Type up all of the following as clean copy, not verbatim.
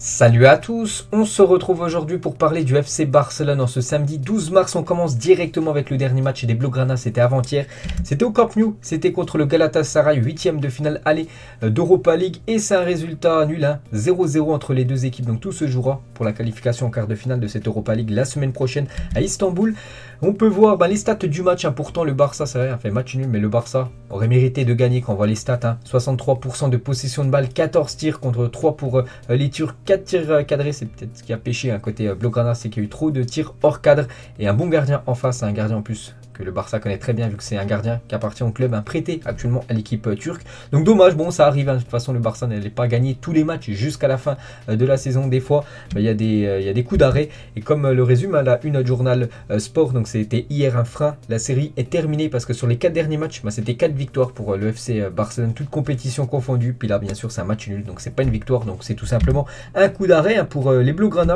Salut à tous, on se retrouve aujourd'hui pour parler du FC Barcelone en ce samedi 12 mars. On commence directement avec le dernier match des Blaugrana, c'était avant-hier. C'était au Camp Nou, c'était contre le Galatasaray, 8e de finale aller d'Europa League. Et c'est un résultat nul, 0-0 entre les deux équipes. Donc tout se jouera pour la qualification en quart de finale de cette Europa League la semaine prochaine à Istanbul. On peut voir les stats du match, pourtant le Barça, c'est vrai, a fait match nul, mais le Barça aurait mérité de gagner quand on voit les stats. 63% de possession de balle, 14 tirs contre 3 pour les Turcs, 4 tirs cadrés, c'est peut-être ce qui a pêché côté Blaugrana, c'est qu'il y a eu trop de tirs hors cadre et un bon gardien en face, un gardien en plus que le Barça connaît très bien vu que c'est un gardien qui appartient au club, prêté actuellement à l'équipe turque. Donc dommage, bon ça arrive, de toute façon le Barça n'allait pas gagner tous les matchs jusqu'à la fin de la saison. Des fois il y a des coups d'arrêt et comme le résume la une journal sport, donc c'était hier un frein, la série est terminée parce que sur les 4 derniers matchs, c'était 4 victoires pour le FC Barcelone, toute compétition confondue. Puis là bien sûr c'est un match nul, donc c'est pas une victoire, donc c'est tout simplement un coup d'arrêt pour les Blaugrana.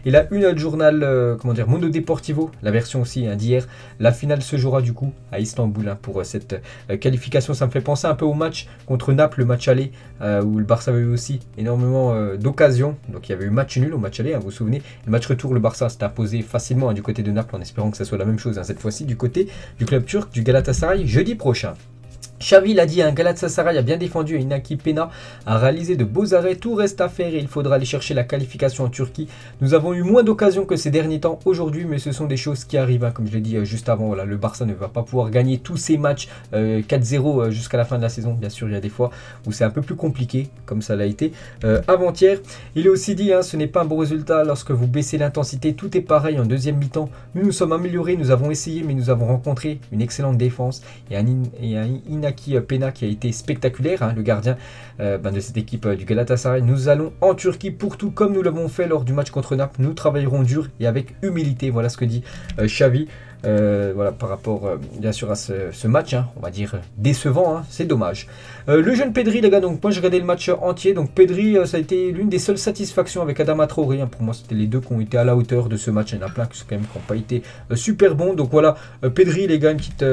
Et la une journal Mundo Deportivo, la version aussi d'hier, la finale se jouera du coup à Istanbul pour cette qualification. Ça me fait penser un peu au match contre Naples, le match aller où le Barça avait eu aussi énormément d'occasions. Donc il y avait eu match nul au match aller, vous vous souvenez. Le match retour, le Barça s'est imposé facilement du côté de Naples, en espérant que ça soit la même chose cette fois-ci du côté du club turc, du Galatasaray, jeudi prochain. Xavi l'a dit, Galatasaray a bien défendu et Inaki Peña a réalisé de beaux arrêts. Tout reste à faire et il faudra aller chercher la qualification en Turquie. Nous avons eu moins d'occasions que ces derniers temps aujourd'hui, mais ce sont des choses qui arrivent. Comme je l'ai dit juste avant, le Barça ne va pas pouvoir gagner tous ses matchs 4-0 jusqu'à la fin de la saison. Bien sûr, il y a des fois où c'est un peu plus compliqué, comme ça l'a été avant-hier. Il a aussi dit, ce n'est pas un bon résultat lorsque vous baissez l'intensité. Tout est pareil en deuxième mi-temps. Nous nous sommes améliorés, nous avons essayé, mais nous avons rencontré une excellente défense et un Inaki Peña qui a été spectaculaire, le gardien de cette équipe du Galatasaray. Nous allons en Turquie pour tout comme nous l'avons fait lors du match contre Naples. Nous travaillerons dur et avec humilité. Voilà ce que dit Xavi. Voilà, par rapport bien sûr à ce match, on va dire décevant, c'est dommage. Le jeune Pedri, les gars, donc moi j'ai regardé le match entier. Donc Pedri, ça a été l'une des seules satisfactions avec Adama Traoré. Pour moi, c'était les deux qui ont été à la hauteur de ce match. Il y en a plein qui n'ont pas été super bons. Donc voilà, Pedri, les gars, une petite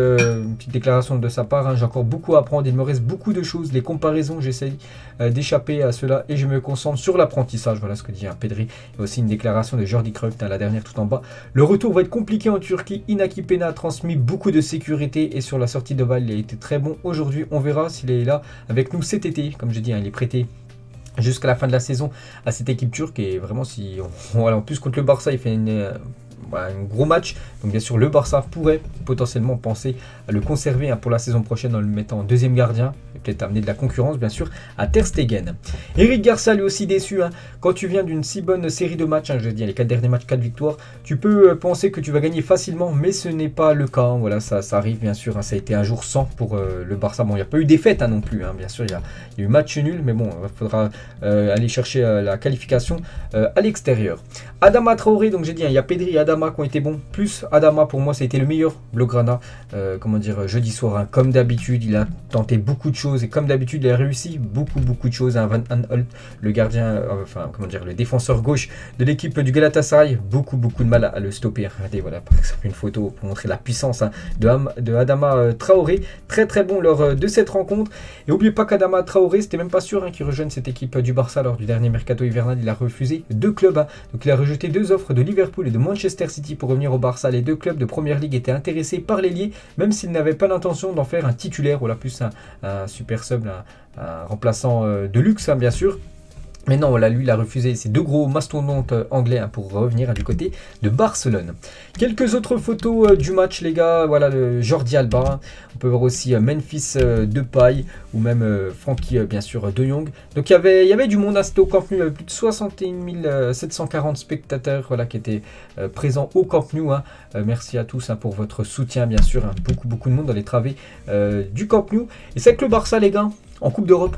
déclaration de sa part. J'ai encore beaucoup à apprendre. Il me reste beaucoup de choses. Les comparaisons, j'essaye d'échapper à cela et je me concentre sur l'apprentissage. Voilà ce que dit Pedri. Il y a aussi une déclaration de Jordi Cruyff, la dernière tout en bas. Le retour va être compliqué en Turquie. Inaki Peña a transmis beaucoup de sécurité et sur la sortie de balle, il a été très bon aujourd'hui. On verra s'il est là avec nous cet été. Comme je dis, il est prêté jusqu'à la fin de la saison à cette équipe turque. Et vraiment, si en plus contre le Barça, il fait un gros match. Donc bien sûr, le Barça pourrait potentiellement penser à le conserver pour la saison prochaine en le mettant en deuxième gardien. Et peut-être amener de la concurrence, bien sûr, à Ter Stegen. Eric Garcia, lui aussi déçu. Quand tu viens d'une si bonne série de matchs, je dis les 4 derniers matchs, 4 victoires, tu peux penser que tu vas gagner facilement, mais ce n'est pas le cas. Voilà, ça arrive, bien sûr. Ça a été un jour sans pour le Barça. Bon, il n'y a pas eu défaite non plus. Bien sûr, il y a eu match nul, mais bon, il faudra aller chercher la qualification à l'extérieur. Adama Traoré, donc j'ai dit, il y a Pedri et Adama qui ont été bons. Plus Adama, pour moi, ça a été le meilleur Blaugrana. Jeudi soir, comme d'habitude, il a tenté beaucoup de choses et comme d'habitude, il a réussi beaucoup de choses. Van Aanholt, le gardien, le défenseur gauche de l'équipe du Galatasaray, beaucoup de mal à le stopper. Regardez, voilà, par exemple, une photo pour montrer la puissance de Adama Traoré. Très bon lors de cette rencontre. Et n'oubliez pas qu'Adama Traoré, c'était même pas sûr qu'il rejoigne cette équipe du Barça lors du dernier mercato hivernal. Il a refusé 2 clubs. Donc il a rejeté 2 offres de Liverpool et de Manchester City pour revenir au Barça. Les 2 clubs de première ligue étaient intéressés par l'ailier, même s'ils n'avaient pas l'intention d'en faire un titulaire ou plus un super sub, un remplaçant de luxe, bien sûr. Mais non, là, lui, il a refusé ces 2 gros mastodontes anglais pour revenir du côté de Barcelone. Quelques autres photos du match, les gars. Voilà, le Jordi Alba. On peut voir aussi Memphis Depay ou même Frankie, bien sûr, De Jong. Donc, il y avait du monde à ce Camp Nou. Il y avait plus de 61 740 spectateurs qui étaient présents au Camp Nou. Merci à tous pour votre soutien, bien sûr. Beaucoup de monde dans les travées du Camp Nou. Et c'est que le Barça, les gars, en Coupe d'Europe,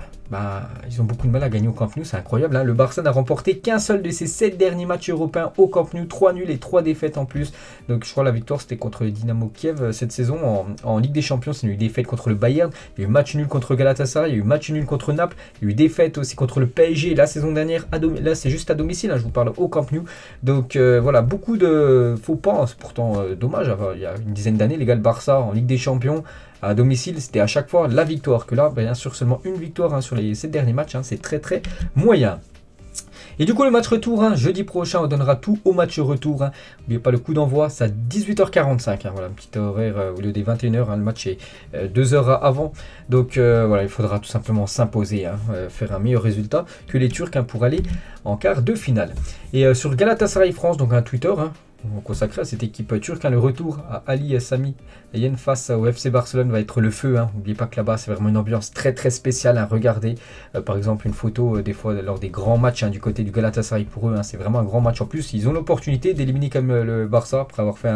ils ont beaucoup de mal à gagner au Camp Nou, c'est incroyable. Le Barça n'a remporté qu'un seul de ses 7 derniers matchs européens au Camp Nou, 3 nuls et 3 défaites en plus. Donc je crois la victoire c'était contre le Dynamo Kiev cette saison en Ligue des Champions. C'est une défaite contre le Bayern, il y a eu match nul contre Galatasaray, il y a eu match nul contre Naples, il y a eu défaite aussi contre le PSG la saison dernière. Là c'est juste à domicile, je vous parle au Camp Nou. Donc voilà, beaucoup de faux pas, c'est pourtant dommage. Il y a une dizaine d'années, les gars, le Barça en Ligue des Champions à domicile, c'était à chaque fois la victoire. Que là, bien sûr, seulement une victoire sur les 7 derniers matchs, c'est très moyen. Et du coup, le match retour, hein, jeudi prochain, on donnera tout au match retour. Hein. N'oubliez pas le coup d'envoi, c'est à 18h45. Hein, voilà, un petit horaire au lieu des 21h. Hein, le match est 2 heures avant. Donc voilà, il faudra tout simplement s'imposer, hein, faire un meilleur résultat que les Turcs, hein, pour aller en quart de finale. Et sur Galatasaray France, donc un Twitter, hein, consacré à cette équipe turque, hein, le retour à Ali Sami Yen face au FC Barcelone va être le feu. Hein. N'oubliez pas que là-bas, c'est vraiment une ambiance très très spéciale. Hein. Regardez, par exemple, une photo des fois lors des grands matchs, hein, du côté du Galatasaray pour eux. Hein, c'est vraiment un grand match. En plus, ils ont l'opportunité d'éliminer comme le Barça après avoir fait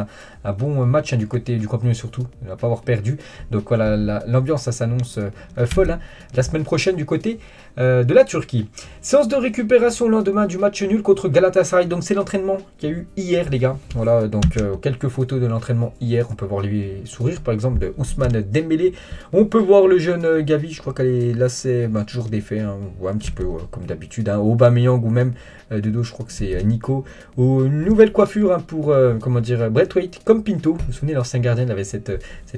un bon match, hein, du côté du Camp Nou surtout. Il ne va pas avoir perdu. Donc voilà, l'ambiance, ça s'annonce folle. Hein. La semaine prochaine du côté de la Turquie. Séance de récupération le lendemain du match nul contre Galatasaray. Donc c'est l'entraînement qu'il y a eu hier, les gars. Voilà, donc quelques photos de l'entraînement hier. On peut voir lui sourire, par exemple, de Ousmane Dembélé. On peut voir le jeune Gavi. Je crois qu'elle est là, c'est toujours défait, hein, un petit peu comme d'habitude. Hein, Aubameyang ou même de dos, je crois que c'est Nico. Ou une nouvelle coiffure, hein, pour comment dire, Braithwaite, comme Pinto. Vous vous souvenez, l'ancien gardien, il avait cette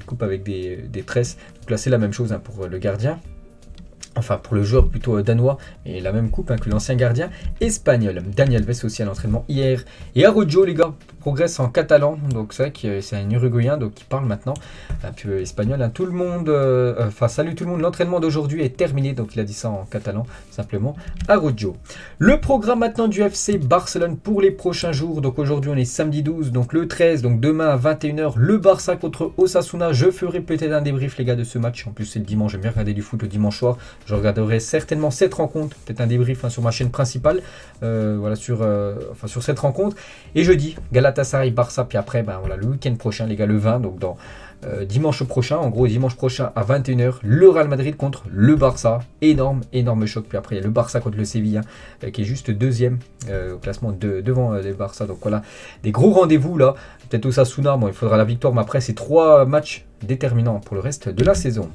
coupe avec des tresses. Donc là, c'est la même chose, hein, pour le gardien. Enfin, pour le joueur plutôt danois, et la même coupe, hein, que l'ancien gardien espagnol. Daniel Alves aussi à l'entraînement hier. Et Araujo, les gars, progresse en catalan. Donc c'est vrai que c'est un Uruguayen, donc qui parle maintenant un peu espagnol. Hein. Tout le monde, salut tout le monde, l'entraînement d'aujourd'hui est terminé. Donc il a dit ça en catalan, simplement. Araujo. Le programme maintenant du FC Barcelone pour les prochains jours. Donc aujourd'hui, on est samedi 12, donc le 13, donc demain à 21h, le Barça contre Osasuna. Je ferai peut-être un débrief, les gars, de ce match. En plus, c'est le dimanche, j'aime bien regarder du foot le dimanche soir. Je regarderai certainement cette rencontre, peut-être un débrief, hein, sur ma chaîne principale, voilà, sur cette rencontre. Et jeudi, Galatasaray, Barça, puis après, ben, voilà, le week-end prochain, les gars, le 20, donc dans dimanche prochain, en gros dimanche prochain à 21h, le Real Madrid contre le Barça. Énorme choc. Puis après, il y a le Barça contre le Séville, hein, qui est juste deuxième au classement devant les Barça. Donc voilà, des gros rendez-vous là. Peut-être Osasuna, bon, il faudra la victoire, mais après, c'est 3 matchs déterminants pour le reste de la saison.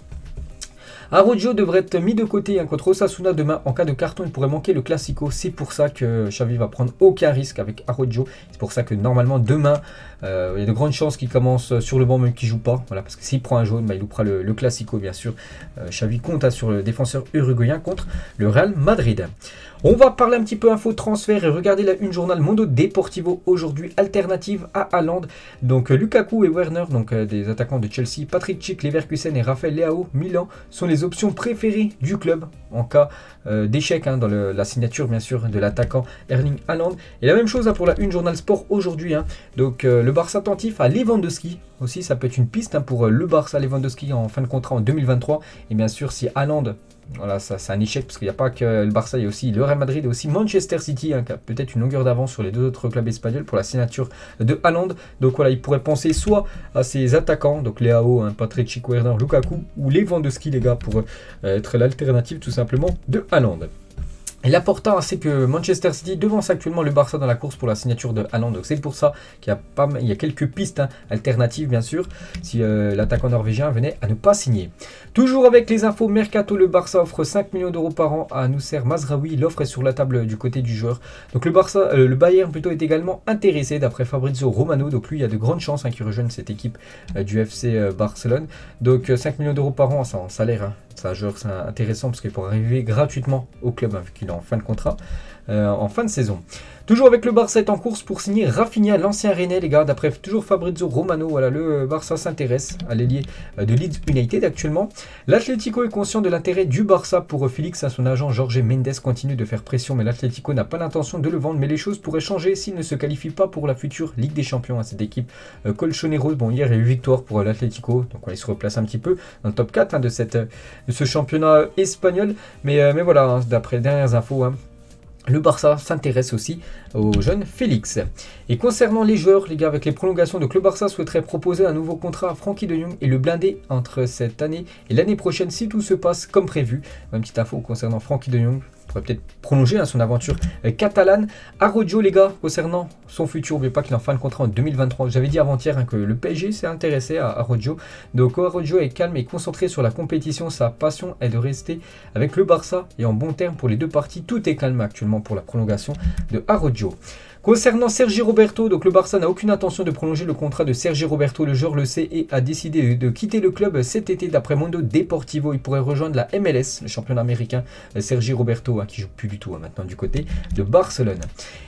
Araujo devrait être mis de côté, hein, contre Osasuna demain. En cas de carton, il pourrait manquer le Classico. C'est pour ça que Xavi va prendre aucun risque avec Araujo. C'est pour ça que normalement demain, il y a de grandes chances qu'il commence sur le banc, même qu'il ne joue pas. Voilà, parce que s'il prend un jaune, bah, il loupera le Classico, bien sûr. Xavi compte, hein, sur le défenseur uruguayen contre le Real Madrid. On va parler un petit peu info transfert et regarder la une journal Mundo Deportivo aujourd'hui, alternative à Haaland. Donc Lukaku et Werner, donc des attaquants de Chelsea, Patrick Schick, Leverkusen et Raphaël Leao, Milan, sont les options préférées du club en cas d'échec, hein, dans la signature, bien sûr, de l'attaquant Erling Haaland. Et la même chose, hein, pour la une journal sport aujourd'hui, hein. Donc le Barça attentif à Lewandowski aussi, ça peut être une piste, hein, pour le Barça. Lewandowski en fin de contrat en 2023. Et bien sûr, si Haaland, voilà, ça c'est un échec, parce qu'il n'y a pas que le Barça, il y a aussi le Real Madrid et aussi Manchester City, hein, qui a peut-être une longueur d'avance sur les 2 autres clubs espagnols pour la signature de Haaland. Donc voilà, il pourrait penser soit à ses attaquants, donc Leao, hein, Patrick Schick, Werner, Lukaku, ou Lewandowski, les gars, pour être l'alternative tout simplement de Haaland. Et l'important, c'est que Manchester City devance actuellement le Barça dans la course pour la signature de Haaland. Donc c'est pour ça qu'il y a quelques pistes, hein, alternatives, bien sûr, si l'attaquant norvégien venait à ne pas signer. Toujours avec les infos mercato, le Barça offre 5 millions d'euros par an à Noussair Mazraoui. L'offre est sur la table du côté du joueur. Donc le Bayern plutôt est également intéressé, d'après Fabrizio Romano. Donc lui, il y a de grandes chances, hein, qu'il rejoigne cette équipe du FC Barcelone. Donc 5 millions d'euros par an, ça en salaire, hein. C'est un joueur intéressant parce qu'il pourra arriver gratuitement au club, hein, vu qu'il est en fin de contrat, en fin de saison. Toujours avec le Barça est en course pour signer Rafinha, l'ancien Rennais, les gars. D'après toujours Fabrizio Romano, voilà, le Barça s'intéresse à l'ailier de Leeds United actuellement. L'Atlético est conscient de l'intérêt du Barça pour Félix, hein. Son agent Jorge Mendes continue de faire pression, mais l'Atlético n'a pas l'intention de le vendre. Mais les choses pourraient changer s'il ne se qualifie pas pour la future Ligue des Champions, hein. Cette équipe Colchoneros, bon, hier il y a eu victoire pour l'Atlético, donc on se replace un petit peu dans le top 4, hein, de ce championnat espagnol. Mais voilà, hein, d'après les dernières infos, hein, le Barça s'intéresse aussi au jeune Félix. Et concernant les joueurs, les gars, avec les prolongations, donc le Barça souhaiterait proposer un nouveau contrat à Frenkie de Jong et le blinder entre cette année et l'année prochaine si tout se passe comme prévu. Une petite info concernant Frenkie de Jong. Pourrait peut-être prolonger, hein, son aventure catalane. Araujo, les gars, concernant son futur, n'oubliez pas qu'il est en fin de contrat en 2023. J'avais dit avant-hier, hein, que le PSG s'est intéressé à Araujo. Donc Araujo est calme et concentré sur la compétition. Sa passion est de rester avec le Barça et en bon terme pour les deux parties. Tout est calme actuellement pour la prolongation de Araujo. Concernant Sergi Roberto, donc le Barça n'a aucune intention de prolonger le contrat de Sergi Roberto. Le joueur le sait et a décidé de quitter le club cet été. D'après Mundo Deportivo, il pourrait rejoindre la MLS, le championnat américain. Sergi Roberto Militao, qui joue plus du tout maintenant du côté de Barcelone.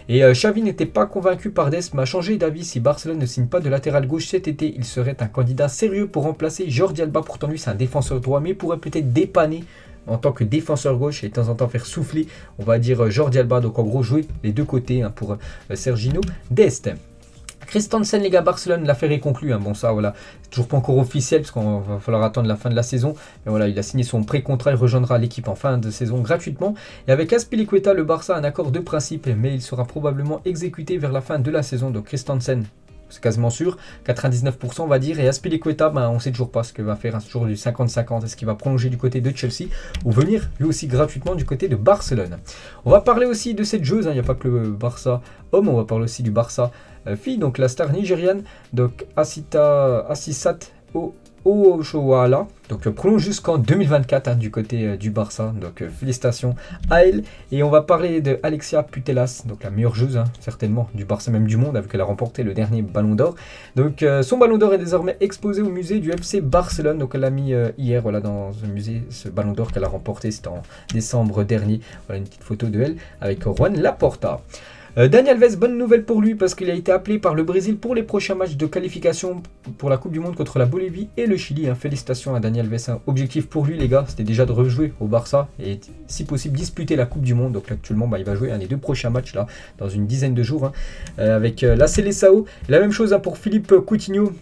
Et Xavi n'était pas convaincu par Dest, mais a changé d'avis. Si Barcelone ne signe pas de latéral gauche cet été, il serait un candidat sérieux pour remplacer Jordi Alba. Pourtant lui c'est un défenseur droit, mais il pourrait peut-être dépanner en tant que défenseur gauche et de temps en temps faire souffler, on va dire, Jordi Alba. Donc en gros jouer les deux côtés pour Serginho Dest. Christensen, les gars, Barcelone, l'affaire est conclue. Bon, ça, voilà, c'est toujours pas encore officiel parce qu'on va falloir attendre la fin de la saison. Mais voilà, il a signé son pré-contrat, il rejoindra l'équipe en fin de saison gratuitement. Et avec Azpilicueta, le Barça a un accord de principe, mais il sera probablement exécuté vers la fin de la saison. Donc Christensen, c'est quasiment sûr, 99% on va dire. Et Azpilicueta, on ne sait toujours pas ce qu'il va faire, toujours du 50-50. Est-ce qu'il va prolonger du côté de Chelsea ou venir lui aussi gratuitement du côté de Barcelone? On va parler aussi de cette joueuse, il n'y a pas que le Barça homme, on va parler aussi du Barça fille, donc la star nigériane, donc Asisat Oshoala, donc prolonge jusqu'en 2024 du côté du Barça, donc félicitations à elle. Et on va parler de Alexia Putellas, donc la meilleure joueuse certainement du Barça, même du monde, vu qu'elle a remporté le dernier Ballon d'Or. Donc son Ballon d'Or est désormais exposé au musée du FC Barcelone, donc elle l'a mis hier, voilà, dans un musée, ce Ballon d'Or qu'elle a remporté, c'était en décembre dernier. Voilà une petite photo de elle avec Juan Laporta. Dani Alves, bonne nouvelle pour lui parce qu'il a été appelé par le Brésil pour les prochains matchs de qualification pour la Coupe du Monde contre la Bolivie et le Chili. Félicitations à Dani Alves. Objectif pour lui, les gars, c'était déjà de rejouer au Barça et si possible disputer la Coupe du Monde. Donc actuellement, il va jouer les deux prochains matchs là dans une dizaine de jours avec la Seleção. La même chose pour Philippe Coutinho.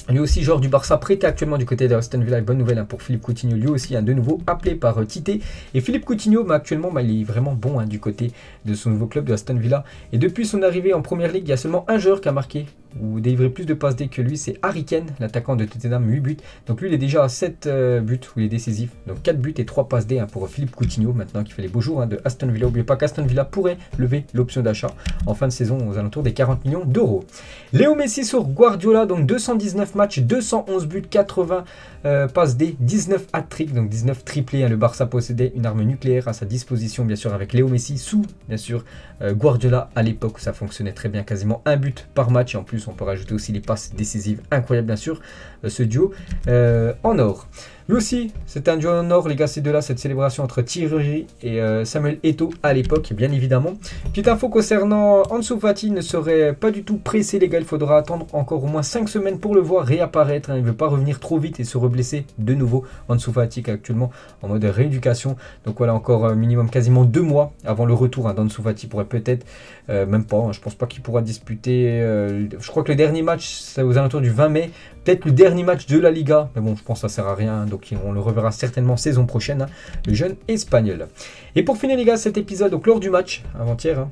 Lui aussi, joueur du Barça, prêté actuellement du côté de Aston Villa. Bonne nouvelle pour Philippe Coutinho, lui aussi de nouveau appelé par Tite. Et Philippe Coutinho, actuellement, il est vraiment bon du côté de son nouveau club de Aston Villa. Et depuis son arrivée en Première Ligue, il y a seulement un joueur qui a marqué ou délivré plus de passes D que lui, c'est Harry Kane, l'attaquant de Tottenham, 8 buts. Donc lui, il est déjà à 7 buts où il est décisif. Donc 4 buts et 3 passes D pour Philippe Coutinho, maintenant qui fait les beaux jours de Aston Villa. N'oubliez pas qu'Aston Villa pourrait lever l'option d'achat en fin de saison aux alentours des 40 millions d'euros. Léo Messi sur Guardiola, donc 219 matchs, 211 buts, 80 passes D, 19 hat-tricks, donc 19 triplés. Le Barça possédait une arme nucléaire à sa disposition, bien sûr, avec Léo Messi sous, bien sûr, Guardiola à l'époque. Ça fonctionnait très bien, quasiment un but par match. Et en plus, on peut rajouter aussi les passes décisives. Incroyable, bien sûr, ce duo en or. Lui aussi, c'était un duo en or, les gars, ces deux-là, cette célébration entre Thierry et Samuel Eto'o à l'époque, bien évidemment. Petite info concernant Ansu Fati, ne serait pas du tout pressé, les gars. Il faudra attendre encore au moins 5 semaines pour le voir réapparaître. Il ne veut pas revenir trop vite et se reblesser de nouveau. Ansu Fati actuellement en mode rééducation. Donc voilà, encore minimum quasiment 2 mois avant le retour d'Ansu Fati. Pourrait peut-être, même pas, je pense pas qu'il pourra disputer. Je crois que le dernier match, c'est aux alentours du 20 mai. Peut-être le dernier match de la Liga, mais bon, je pense que ça sert à rien, donc on le reverra certainement saison prochaine, le jeune espagnol. Et pour finir, les gars, cet épisode, donc lors du match, avant-hier,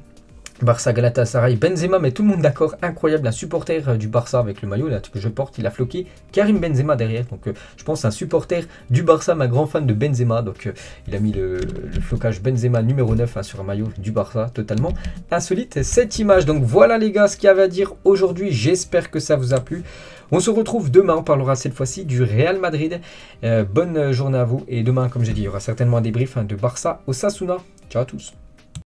Barça Galatasaray, Benzema, mais tout le monde d'accord, incroyable, un supporter du Barça avec le maillot là, que je porte, il a floqué Karim Benzema derrière, donc je pense un supporter du Barça, ma grand fan de Benzema, donc il a mis le flocage Benzema numéro 9 sur un maillot du Barça, totalement insolite cette image. Donc voilà les gars ce qu'il y avait à dire aujourd'hui, j'espère que ça vous a plu. On se retrouve demain, on parlera cette fois-ci du Real Madrid. Bonne journée à vous et demain, comme j'ai dit, il y aura certainement un débrief de Barça Osasuna. Ciao à tous.